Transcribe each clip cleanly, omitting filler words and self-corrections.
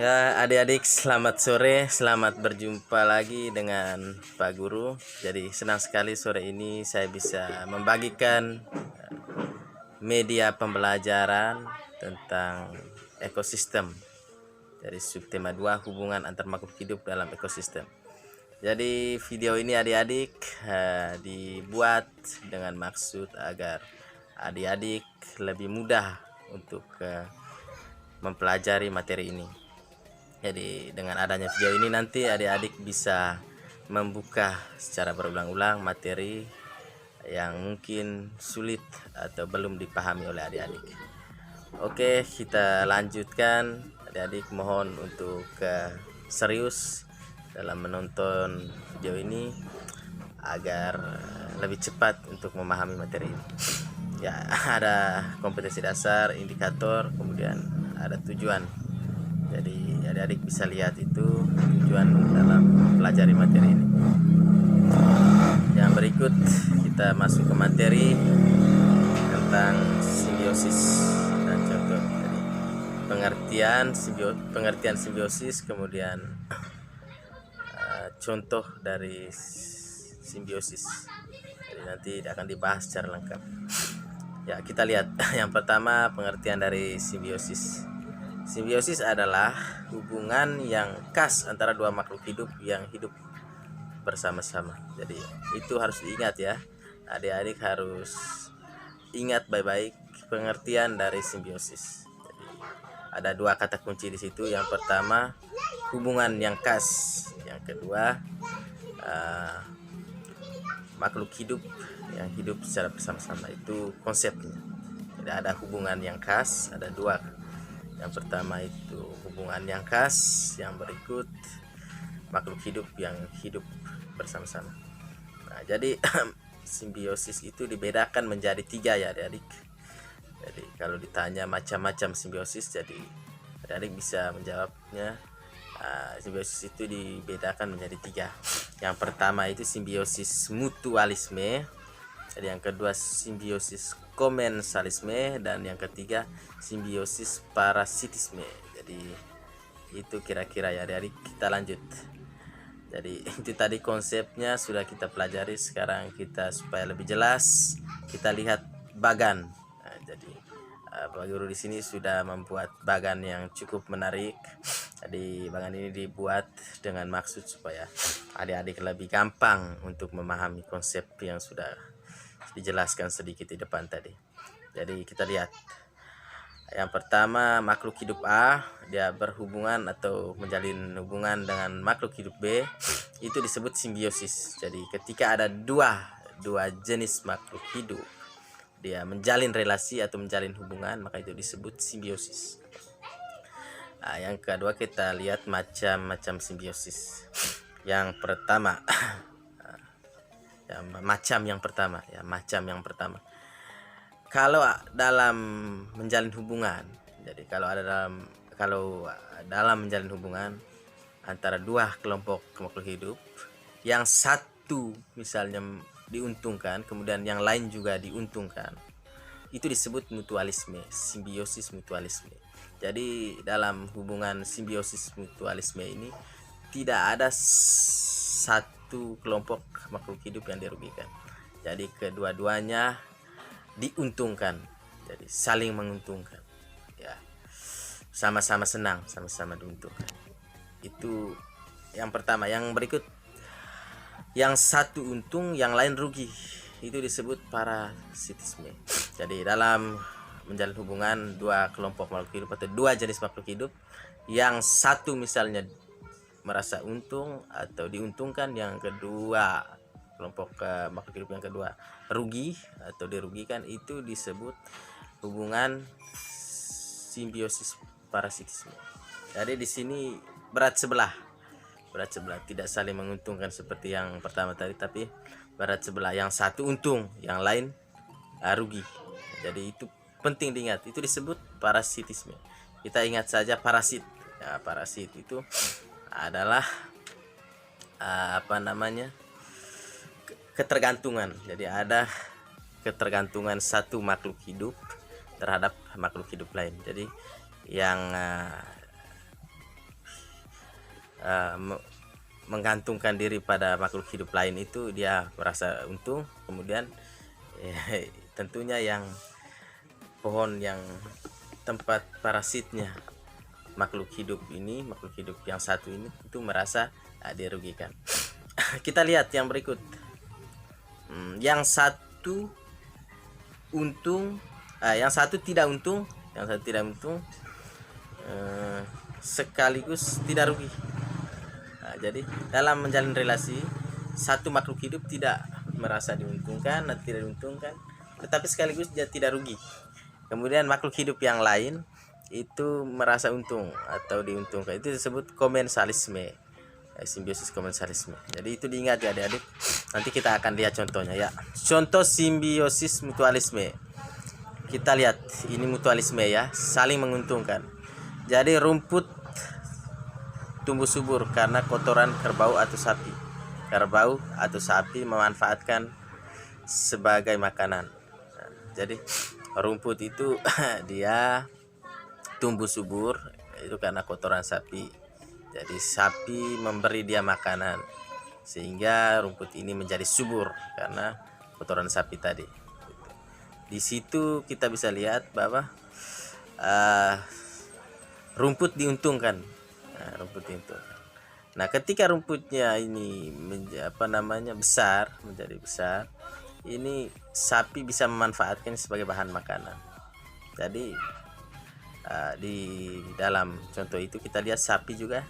Ya, adik-adik, selamat sore, selamat berjumpa lagi dengan Pak Guru. Jadi, senang sekali sore ini saya bisa membagikan media pembelajaran tentang ekosistem dari subtema 2 hubungan antar makhluk hidup dalam ekosistem. Jadi, video ini adik-adik dibuat dengan maksud agar adik-adik lebih mudah untuk mempelajari materi ini. Jadi dengan adanya video ini nanti adik-adik bisa membuka secara berulang-ulang materi yang mungkin sulit atau belum dipahami oleh adik-adik. Oke, kita lanjutkan. Adik-adik mohon untuk serius dalam menonton video ini agar lebih cepat untuk memahami materi ini. Ya, ada kompetensi dasar, indikator, kemudian ada tujuan. Jadi adik-adik bisa lihat itu tujuan dalam pelajari materi ini. Yang berikut kita masuk ke materi tentang simbiosis dan contoh. Jadi pengertian simbiosis, kemudian contoh dari simbiosis. Jadi nanti akan dibahas secara lengkap. Ya, kita lihat yang pertama pengertian dari simbiosis. Simbiosis adalah hubungan yang khas antara dua makhluk hidup yang hidup bersama-sama. Jadi itu harus diingat ya. Adik-adik harus ingat baik-baik pengertian dari simbiosis. Jadi ada dua kata kunci di situ. Yang pertama hubungan yang khas. Yang kedua makhluk hidup yang hidup secara bersama-sama. Itu konsepnya. Jadi ada hubungan yang khas, ada dua. Yang pertama itu hubungan yang khas, yang berikut makhluk hidup yang hidup bersama-sama. Nah, jadi simbiosis itu dibedakan menjadi tiga ya adik-adik. Jadi kalau ditanya macam-macam simbiosis, jadi adik-adik bisa menjawabnya. Simbiosis itu dibedakan menjadi tiga. Yang pertama itu simbiosis mutualisme. Jadi yang kedua simbiosis komensalisme, dan yang ketiga simbiosis parasitisme. Jadi itu kira-kira ya adik-adik. Kita lanjut. Jadi itu tadi konsepnya sudah kita pelajari. Sekarang kita supaya lebih jelas kita lihat bagan. Nah, jadi Pak Guru di sini sudah membuat bagan yang cukup menarik. Jadi bagan ini dibuat dengan maksud supaya adik-adik lebih gampang untuk memahami konsep yang sudah dijelaskan sedikit di depan tadi. Jadi kita lihat. Yang pertama makhluk hidup A, dia berhubungan atau menjalin hubungan dengan makhluk hidup B, itu disebut simbiosis. Jadi ketika ada dua jenis makhluk hidup dia menjalin relasi atau menjalin hubungan, maka itu disebut simbiosis. Nah, yang kedua kita lihat macam-macam simbiosis. Yang pertama macam yang pertama kalau dalam menjalin hubungan, jadi kalau dalam menjalin hubungan antara dua kelompok makhluk hidup, yang satu misalnya diuntungkan kemudian yang lain juga diuntungkan, itu disebut mutualisme, simbiosis mutualisme. Jadi dalam hubungan simbiosis mutualisme ini tidak ada satu kelompok makhluk hidup yang dirugikan. Jadi kedua-duanya diuntungkan, jadi saling menguntungkan ya, sama-sama senang, sama-sama diuntungkan. Itu yang pertama. Yang berikut, yang satu untung yang lain rugi, itu disebut parasitisme. Jadi dalam menjalin hubungan dua kelompok makhluk hidup atau dua jenis makhluk hidup, yang satu misalnya merasa untung atau diuntungkan, yang kedua kelompok makhluk hidup yang kedua rugi atau dirugikan, itu disebut hubungan simbiosis parasitisme. Jadi di sini berat sebelah, tidak saling menguntungkan seperti yang pertama tadi, tapi berat sebelah, yang satu untung yang lain rugi. Jadi itu penting diingat, itu disebut parasitisme. Kita ingat saja parasit ya, parasit itu adalah ketergantungan. Jadi ada ketergantungan satu makhluk hidup terhadap makhluk hidup lain. Jadi yang menggantungkan diri pada makhluk hidup lain itu dia merasa untung. Kemudian tentunya yang pohon yang tempat parasitnya makhluk hidup yang satu ini itu merasa dirugikan. Kita lihat yang berikut. Yang satu untung, yang satu tidak untung, sekaligus tidak rugi. Jadi dalam menjalin relasi, satu makhluk hidup tidak merasa diuntungkan atau tidak diuntungkan, tetapi sekaligus dia tidak rugi. Kemudian makhluk hidup yang lain itu merasa untung atau diuntungkan. Itu disebut komensalisme, simbiosis komensalisme. Jadi itu diingat ya adik-adik. Nanti kita akan lihat contohnya ya. Contoh simbiosis mutualisme. Kita lihat ini mutualisme ya, saling menguntungkan. Jadi rumput tumbuh subur karena kotoran kerbau atau sapi. Kerbau atau sapi memanfaatkan sebagai makanan. Jadi rumput itu dia tumbuh subur itu karena kotoran sapi. Jadi sapi memberi dia makanan sehingga rumput ini menjadi subur karena kotoran sapi tadi. Di situ kita bisa lihat bahwa rumput diuntungkan. Nah, ketika rumputnya ini menjadi besar, ini sapi bisa memanfaatkan sebagai bahan makanan. Jadi di dalam contoh itu kita lihat sapi juga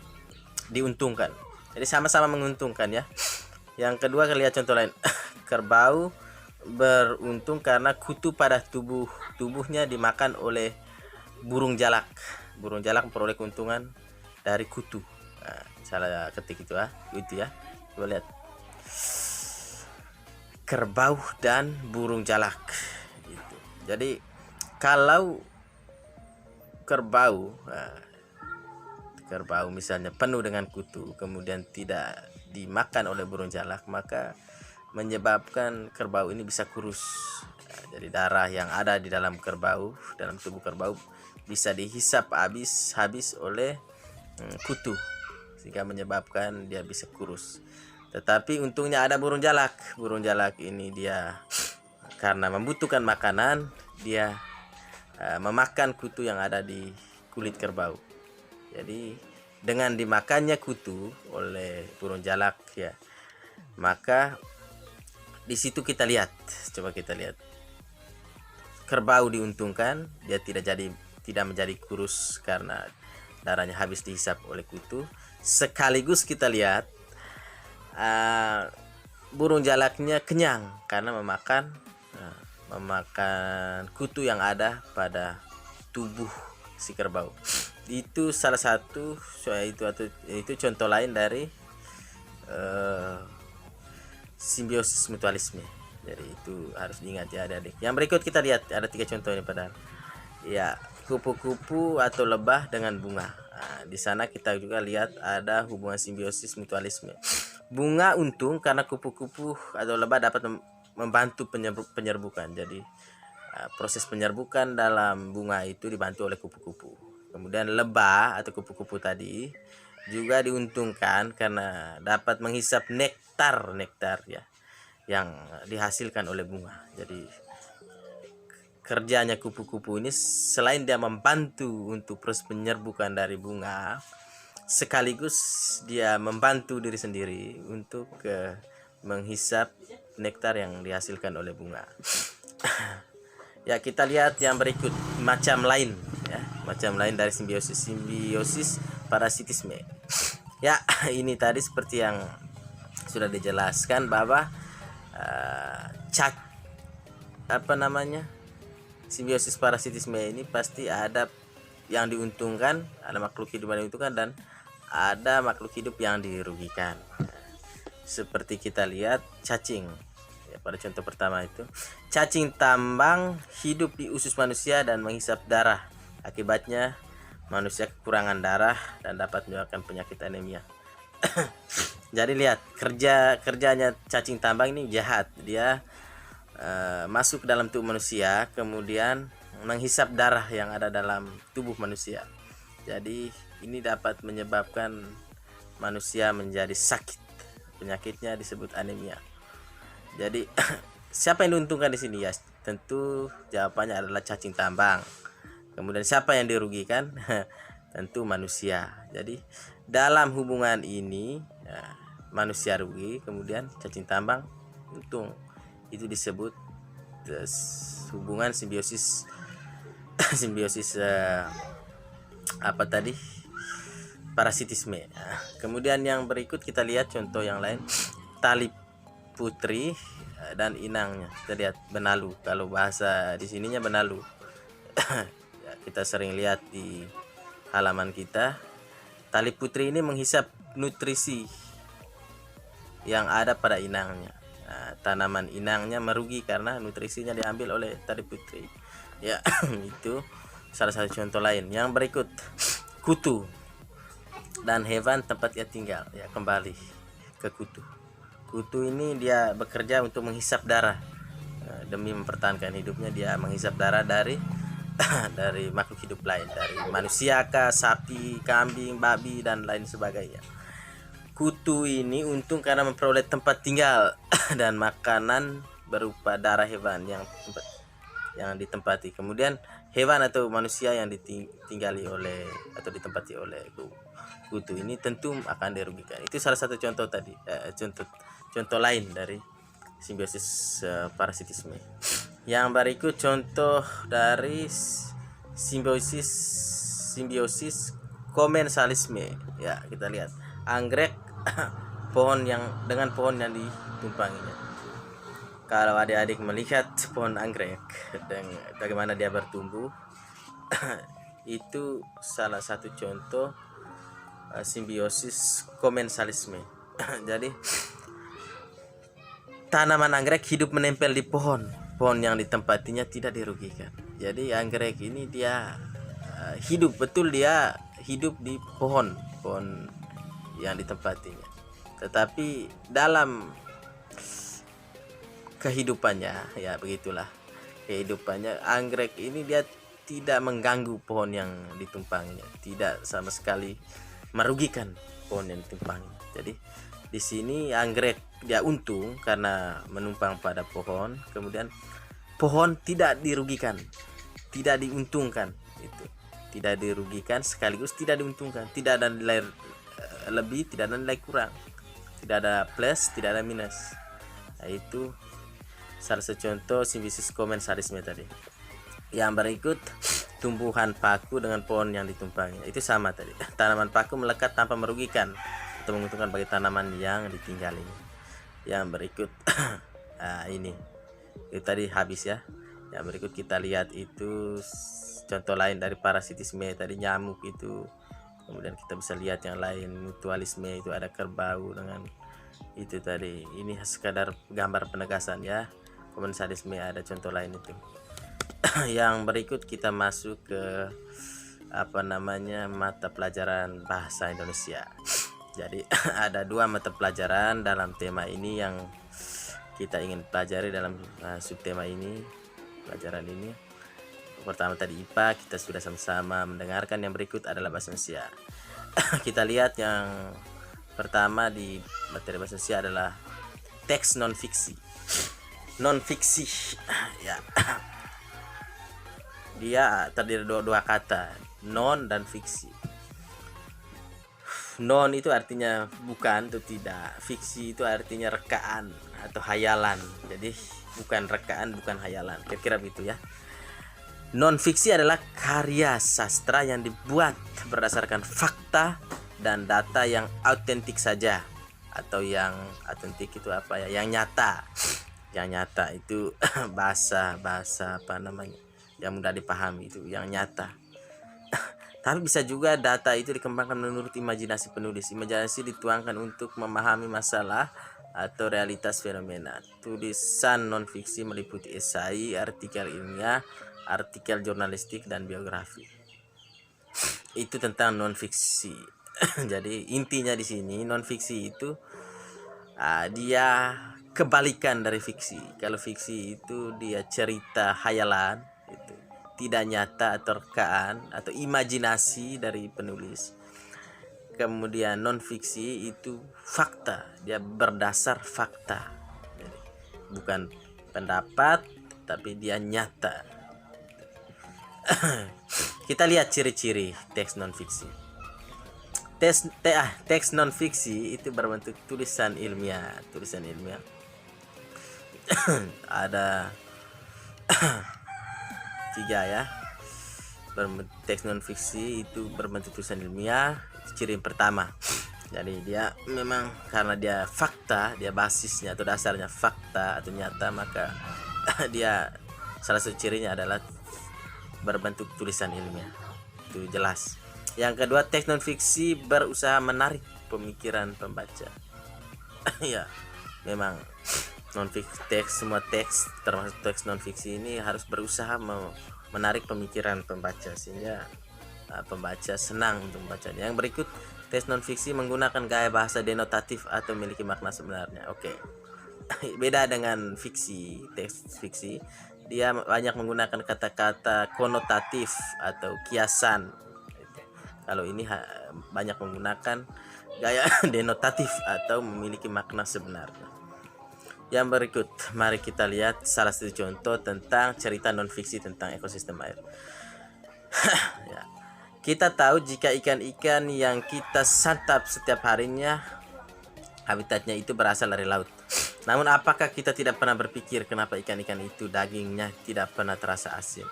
diuntungkan. Jadi sama-sama menguntungkan ya. Yang kedua kita lihat contoh lain. Kerbau beruntung karena kutu pada tubuhnya dimakan oleh burung jalak. Burung jalak memperoleh keuntungan dari kutu. Nah, salah ketik itu ya. Coba lihat. Kerbau dan burung jalak. Gitu. Jadi kalau kerbau misalnya penuh dengan kutu kemudian tidak dimakan oleh burung jalak, maka menyebabkan kerbau ini bisa kurus. Jadi darah yang ada di dalam tubuh kerbau bisa dihisap habis oleh kutu sehingga menyebabkan dia bisa kurus. Tetapi untungnya ada burung jalak. Burung jalak ini dia karena membutuhkan makanan, dia memakan kutu yang ada di kulit kerbau. Jadi dengan dimakannya kutu oleh burung jalak ya, maka di situ kita lihat, kerbau diuntungkan, dia tidak menjadi kurus karena darahnya habis dihisap oleh kutu. Sekaligus kita lihat burung jalaknya kenyang karena memakan kutu yang ada pada tubuh si kerbau. Itu salah satu itu contoh lain dari simbiosis mutualisme. Jadi itu harus diingat ya adik-adik. Yang berikut kita lihat ada 3 contoh ini padahal. Ya, kupu-kupu atau lebah dengan bunga. Nah, di sana kita juga lihat ada hubungan simbiosis mutualisme. Bunga untung karena kupu-kupu atau lebah dapat membantu penyerbukan. Jadi proses penyerbukan dalam bunga itu dibantu oleh kupu-kupu. Kemudian lebah atau kupu-kupu tadi juga diuntungkan karena dapat menghisap nektar ya yang dihasilkan oleh bunga. Jadi kerjanya kupu-kupu ini selain dia membantu untuk proses penyerbukan dari bunga, sekaligus dia membantu diri sendiri untuk menghisap nektar yang dihasilkan oleh bunga. Ya, kita lihat yang berikut macam lain dari simbiosis parasitisme. Ya, ini tadi seperti yang sudah dijelaskan bahwa simbiosis parasitisme ini pasti ada yang diuntungkan, ada makhluk hidup yang diuntungkan dan ada makhluk hidup yang dirugikan. Seperti kita lihat cacing ya, pada contoh pertama itu cacing tambang hidup di usus manusia dan menghisap darah. Akibatnya manusia kekurangan darah dan dapat menyebabkan penyakit anemia. Jadi lihat kerjanya cacing tambang ini jahat. Dia masuk ke dalam tubuh manusia kemudian menghisap darah yang ada dalam tubuh manusia. Jadi ini dapat menyebabkan manusia menjadi sakit. Penyakitnya disebut anemia. Jadi siapa yang diuntungkan di sini ya? Tentu jawabannya adalah cacing tambang. Kemudian siapa yang dirugikan? Tentu manusia. Jadi dalam hubungan ini ya, manusia rugi, kemudian cacing tambang untung. Itu disebut hubungan simbiosis simbiosis apa tadi, parasitisme. Nah, kemudian yang berikut kita lihat contoh yang lain, tali putri dan inangnya. Kita lihat benalu, kalau bahasa di sininya benalu. Ya, kita sering lihat di halaman kita. Tali putri ini menghisap nutrisi yang ada pada inangnya. Nah, tanaman inangnya merugi karena nutrisinya diambil oleh tali putri. Ya, itu salah satu contoh lain. Yang berikut, kutu dan hewan tempat ia tinggal. Ya, kembali ke kutu. Kutu ini dia bekerja untuk menghisap darah. Demi mempertahankan hidupnya, dia menghisap darah dari dari makhluk hidup lain, dari manusia kah, sapi, kambing, babi dan lain sebagainya. Kutu ini untung karena memperoleh tempat tinggal dan makanan berupa darah hewan yang ditempati. Kemudian hewan atau manusia yang ditinggali oleh atau ditempati oleh kutu ini tentu akan dirugikan. Itu salah satu contoh tadi, contoh lain dari simbiosis parasitisme. Yang berikut contoh dari simbiosis komensalisme. Ya, kita lihat anggrek pohon yang ditumpanginya. Kalau adik-adik melihat pohon anggrek dan bagaimana dia bertumbuh, itu salah satu contoh simbiosis komensalisme. Jadi tanaman anggrek hidup menempel di pohon yang ditempatinya tidak dirugikan. Jadi anggrek ini dia hidup betul, dia hidup di pohon yang ditempatinya. Tetapi dalam kehidupannya, ya begitulah kehidupannya, anggrek ini dia tidak mengganggu pohon yang ditumpanginya, tidak sama sekali merugikan pohon yang ditumpanginya. Jadi di sini anggrek dia untung karena menumpang pada pohon, kemudian pohon tidak dirugikan, tidak diuntungkan. Itu tidak dirugikan sekaligus tidak diuntungkan, tidak ada nilai lebih, tidak ada nilai kurang, tidak ada plus, tidak ada minus. Nah, itu salah satu contoh simbiosis komensalisme tadi. Yang berikut, tumbuhan paku dengan pohon yang ditumpangi. Itu sama tadi. Tanaman paku melekat tanpa merugikan atau menguntungkan bagi tanaman yang ditinggali. Yang berikut ini itu tadi habis ya. Yang berikut kita lihat itu contoh lain dari parasitisme tadi, nyamuk itu. Kemudian kita bisa lihat yang lain, mutualisme itu ada kerbau dengan itu tadi. Ini sekadar gambar penegasan ya. Komensalisme ada contoh lain itu. Yang berikut kita masuk ke mata pelajaran bahasa Indonesia. Jadi ada 2 mata pelajaran dalam tema ini yang kita ingin pelajari dalam subtema ini, pelajaran ini. Pertama tadi IPA, kita sudah sama-sama mendengarkan. Yang berikut adalah bahasa Indonesia. Kita lihat yang pertama di materi bahasa Indonesia adalah teks non fiksi. Non fiksi ya. Dia terdiri dari dua kata, non dan fiksi. Non itu artinya bukan atau tidak, fiksi itu artinya rekaan atau hayalan. Jadi bukan rekaan, bukan hayalan, kira-kira begitu ya. Non fiksi adalah karya sastra yang dibuat berdasarkan fakta dan data yang autentik saja, atau yang autentik itu apa ya, yang nyata. Yang nyata itu bahasa yang mudah dipahami, itu yang nyata. Tapi bisa juga data itu dikembangkan menurut imajinasi penulis. Imajinasi dituangkan untuk memahami masalah atau realitas fenomena. Tulisan non-fiksi meliputi esai, artikel ilmiah, artikel jurnalistik, dan biografi. Itu tentang non-fiksi. Jadi intinya di sini non-fiksi itu dia kebalikan dari fiksi. Kalau fiksi itu dia cerita hayalan, itu tidak nyata atau rekaan atau imajinasi dari penulis. Kemudian non fiksi itu fakta, dia berdasar fakta. Jadi, bukan pendapat tapi dia nyata. Kita lihat ciri-ciri teks non fiksi. Teks non fiksi itu berbentuk tulisan ilmiah. Ada 3 ya. Teks non fiksi itu berbentuk tulisan ilmiah. Ciri yang pertama, jadi dia memang karena dia fakta, dia basisnya atau dasarnya fakta atau nyata, maka dia salah satu cirinya adalah berbentuk tulisan ilmiah, itu jelas. Yang kedua, teks non fiksi berusaha menarik pemikiran pembaca. Ya, memang semua teks termasuk teks non fiksi ini harus berusaha menarik pemikiran pembaca sehingga pembaca senang untuk membacanya. Yang berikut, teks non fiksi menggunakan gaya bahasa denotatif atau memiliki makna sebenarnya. Oke. Beda dengan fiksi, teks fiksi, dia banyak menggunakan kata-kata konotatif atau kiasan. Kalau ini banyak menggunakan gaya denotatif atau memiliki makna sebenarnya. Yang berikut, mari kita lihat salah satu contoh tentang cerita non fiksi tentang ekosistem air. Ya. Kita tahu jika ikan-ikan yang kita santap setiap harinya habitatnya itu berasal dari laut. Namun apakah kita tidak pernah berpikir kenapa ikan-ikan itu dagingnya tidak pernah terasa asin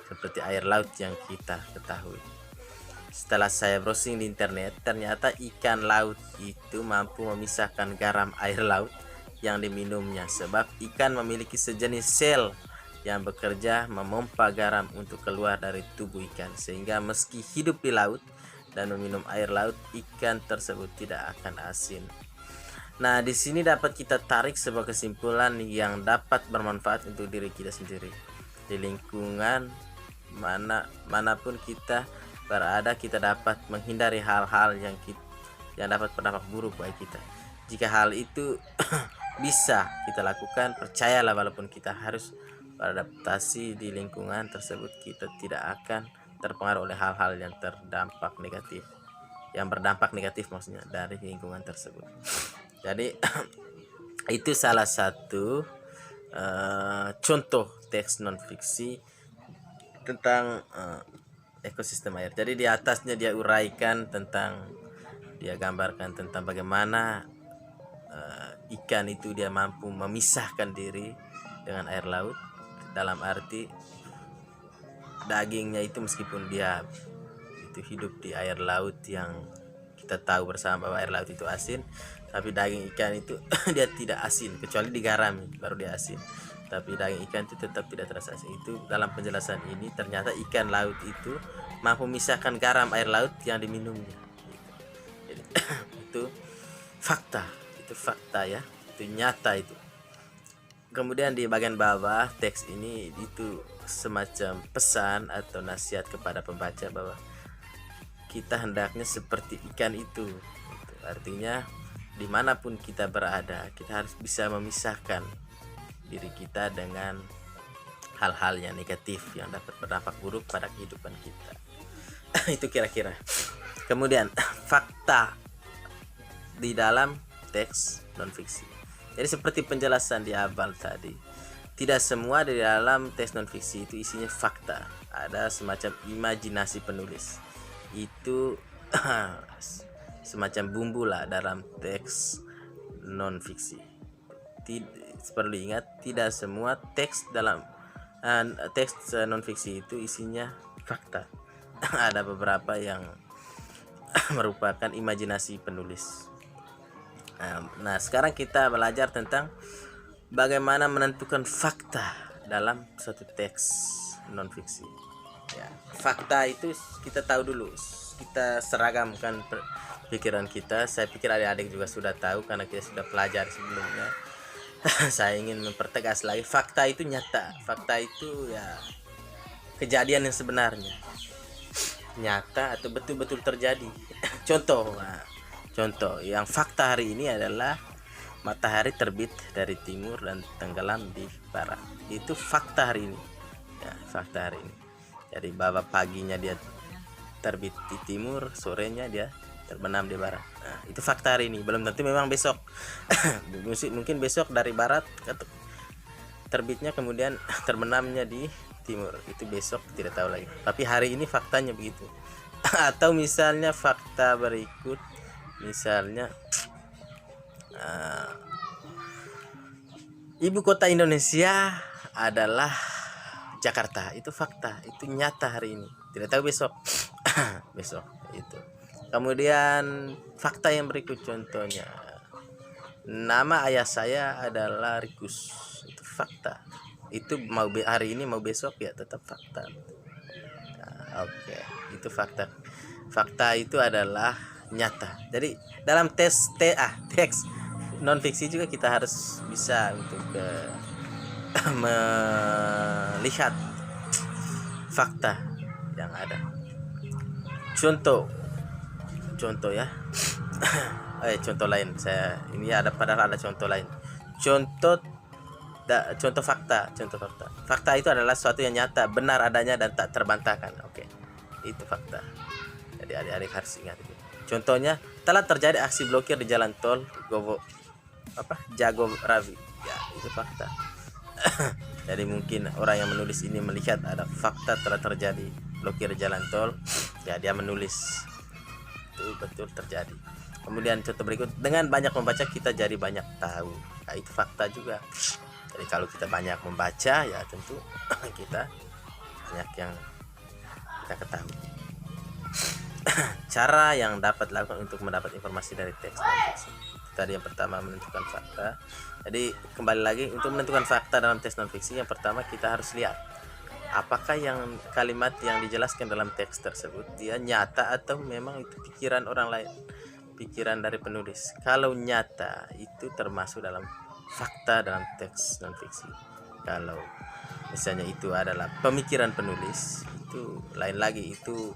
seperti air laut yang kita ketahui? Setelah saya browsing di internet, ternyata ikan laut itu mampu memisahkan garam air laut yang diminumnya, sebab ikan memiliki sejenis sel yang bekerja memompa garam untuk keluar dari tubuh ikan, sehingga meski hidup di laut dan meminum air laut, ikan tersebut tidak akan asin. Nah, di sini dapat kita tarik sebuah kesimpulan yang dapat bermanfaat untuk diri kita sendiri. Di lingkungan manapun kita berada, kita dapat menghindari hal-hal yang dapat berdampak buruk bagi kita. Jika hal itu bisa kita lakukan, percayalah walaupun kita harus beradaptasi di lingkungan tersebut, kita tidak akan terpengaruh oleh hal-hal yang berdampak negatif maksudnya dari lingkungan tersebut. Jadi itu salah satu contoh teks non fiksi tentang ekosistem air. Jadi di atasnya dia gambarkan tentang bagaimana ikan itu dia mampu memisahkan diri dengan air laut, dalam arti dagingnya itu meskipun dia itu hidup di air laut yang kita tahu bersama bahwa air laut itu asin, tapi daging ikan itu dia tidak asin kecuali digarami baru dia asin, tapi daging ikan itu tetap tidak terasa asin. Itu dalam penjelasan ini ternyata ikan laut itu mampu memisahkan garam air laut yang diminumnya. Jadi, itu fakta ya, itu nyata itu. Kemudian di bagian bawah teks ini itu semacam pesan atau nasihat kepada pembaca bahwa kita hendaknya seperti ikan itu. Artinya dimanapun kita berada, kita harus bisa memisahkan diri kita dengan hal-hal yang negatif yang dapat berdampak buruk pada kehidupan kita. Itu kira-kira. Kemudian fakta di dalam teks non fiksi. Jadi seperti penjelasan di awal tadi, tidak semua di dalam teks non fiksi itu isinya fakta. Ada semacam imajinasi penulis. Itu semacam bumbu lah dalam teks non fiksi. Perlu ingat, tidak semua teks dalam teks non fiksi itu isinya fakta. Ada beberapa yang merupakan imajinasi penulis. Nah, sekarang kita belajar tentang bagaimana menentukan fakta dalam suatu teks non fiksi. Ya, fakta itu kita tahu dulu, kita seragamkan pikiran kita. Saya pikir adik-adik juga sudah tahu karena kita sudah pelajari sebelumnya. Saya ingin mempertegas lagi, fakta itu nyata, fakta itu ya kejadian yang sebenarnya, nyata atau betul-betul terjadi. Contoh yang fakta hari ini adalah matahari terbit dari timur dan tenggelam di barat. Itu fakta hari ini. Ya, fakta hari ini. Jadi bahwa paginya dia terbit di timur, sorenya dia terbenam di barat. Nah, itu fakta hari ini, belum tentu memang besok. Mungkin besok dari barat terbitnya kemudian terbenamnya di timur, itu besok tidak tahu lagi, tapi hari ini faktanya begitu. Atau misalnya fakta berikut, misalnya ibu kota Indonesia adalah Jakarta, itu fakta, itu nyata hari ini, tidak tahu besok. Besok itu. Kemudian fakta yang berikut, contohnya nama ayah saya adalah Rikus, itu fakta, itu mau hari ini mau besok ya tetap fakta. Nah, oke, itu fakta. Fakta itu adalah nyata. Jadi dalam teks non fiksi juga kita harus bisa untuk melihat fakta yang ada. Contoh ya. Contoh lain, saya ini padahal ada contoh lain. Contoh fakta. Fakta itu adalah sesuatu yang nyata, benar adanya dan tak terbantahkan. Oke, itu fakta. Jadi adik-adik harus ingat itu. Contohnya, telah terjadi aksi blokir di jalan tol Jagorawi. Ya, itu fakta. Jadi mungkin orang yang menulis ini melihat ada fakta telah terjadi blokir jalan tol, ya dia menulis itu betul terjadi. Kemudian contoh berikut, dengan banyak membaca kita jadi banyak tahu. Nah, itu fakta juga. Jadi kalau kita banyak membaca, ya tentu kita banyak yang kita ketahui. Cara yang dapat dilakukan untuk mendapat informasi dari teks non fiksi. Tadi yang pertama menentukan fakta. Jadi kembali lagi, untuk menentukan fakta dalam teks non fiksi, yang pertama kita harus lihat apakah yang kalimat yang dijelaskan dalam teks tersebut dia nyata atau memang itu pikiran orang lain, pikiran dari penulis. Kalau nyata, itu termasuk dalam fakta dalam teks non fiksi. Kalau misalnya itu adalah pemikiran penulis, itu lain lagi, itu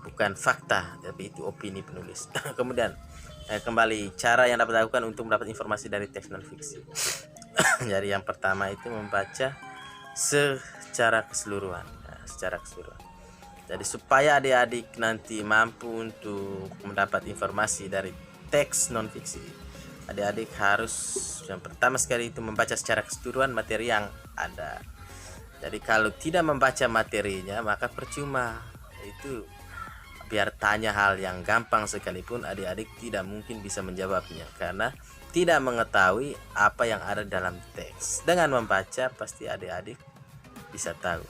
bukan fakta tapi itu opini penulis. Kemudian kembali, cara yang dapat dilakukan untuk mendapat informasi dari teks non fiksi. Jadi yang pertama itu membaca secara keseluruhan. Jadi supaya adik-adik nanti mampu untuk mendapat informasi dari teks non fiksi, adik-adik harus yang pertama sekali itu membaca secara keseluruhan materi yang ada. Jadi kalau tidak membaca materinya, maka percuma. Itu biar tanya hal yang gampang sekalipun, adik-adik tidak mungkin bisa menjawabnya karena tidak mengetahui apa yang ada dalam teks. Dengan membaca pasti adik-adik bisa tahu.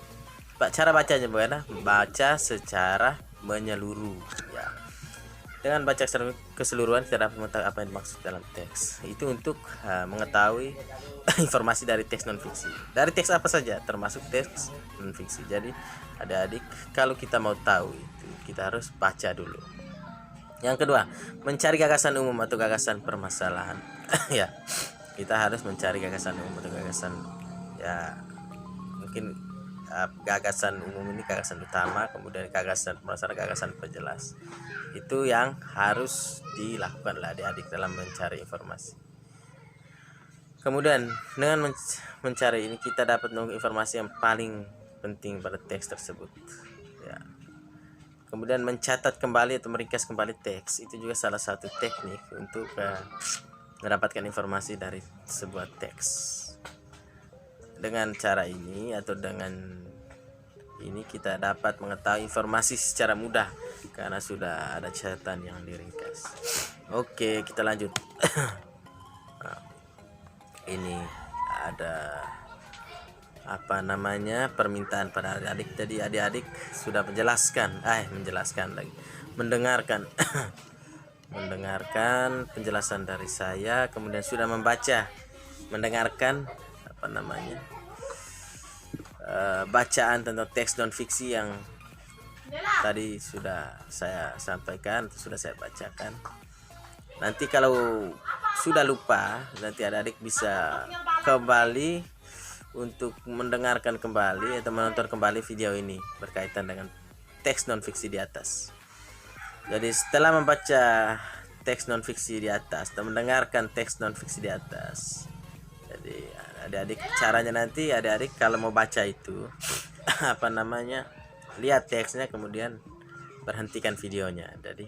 Cara bacanya bagaimana? Baca secara menyeluruh ya. Dengan baca secara keseluruhan kita dapat mengetahui apa yang dimaksud dalam teks. Itu untuk mengetahui informasi dari teks non fiksi. Dari teks apa saja, termasuk teks non fiksi. Jadi adik-adik kalau kita mau tahu itu, kita harus baca dulu. Yang kedua, mencari gagasan umum atau gagasan permasalahan. Ya, kita harus mencari gagasan umum atau gagasan, ya mungkin gagasan umum ini gagasan utama, kemudian gagasan permasalahan, gagasan penjelas. Itu yang harus dilakukan oleh adik-adik dalam mencari informasi. Kemudian dengan mencari ini kita dapat menemukan informasi yang paling penting pada teks tersebut ya. Kemudian mencatat kembali atau meringkas kembali teks, itu juga salah satu teknik untuk mendapatkan informasi dari sebuah teks. Dengan cara ini atau dengan ini kita dapat mengetahui informasi secara mudah karena sudah ada catatan yang diringkas. Oke, kita lanjut. Nah, ini ada permintaan pada adik-adik. Jadi adik-adik sudah mendengarkan mendengarkan penjelasan dari saya, kemudian sudah mendengarkan bacaan tentang teks non fiksi yang tadi sudah saya sampaikan, sudah saya bacakan. Nanti kalau sudah lupa, nanti adik-adik bisa kembali untuk mendengarkan kembali atau menonton kembali video ini berkaitan dengan teks non fiksi di atas. Jadi setelah membaca teks non fiksi di atas dan mendengarkan teks non fiksi di atas, jadi adik-adik caranya nanti adik-adik kalau mau baca itu lihat teksnya kemudian berhentikan videonya. Jadi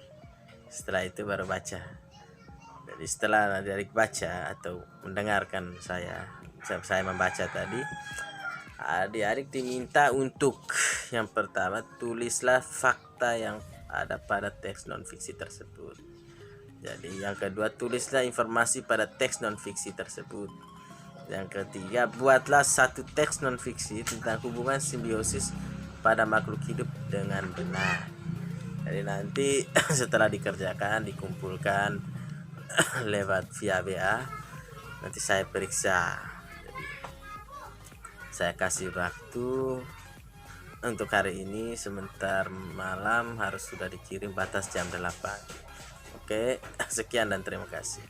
Setelah itu baru baca. Jadi setelah dari baca atau mendengarkan saya membaca tadi, adik-adik diminta untuk yang pertama tulislah fakta yang ada pada teks non fiksi tersebut. Jadi yang kedua tulislah informasi pada teks non fiksi tersebut. Yang ketiga buatlah satu teks non fiksi tentang hubungan simbiosis pada makhluk hidup dengan benar. Jadi nanti setelah dikerjakan dikumpulkan lewat via WA, nanti saya periksa. Jadi, saya kasih waktu untuk hari ini sebentar malam harus sudah dikirim batas jam 8. Oke, sekian dan terima kasih.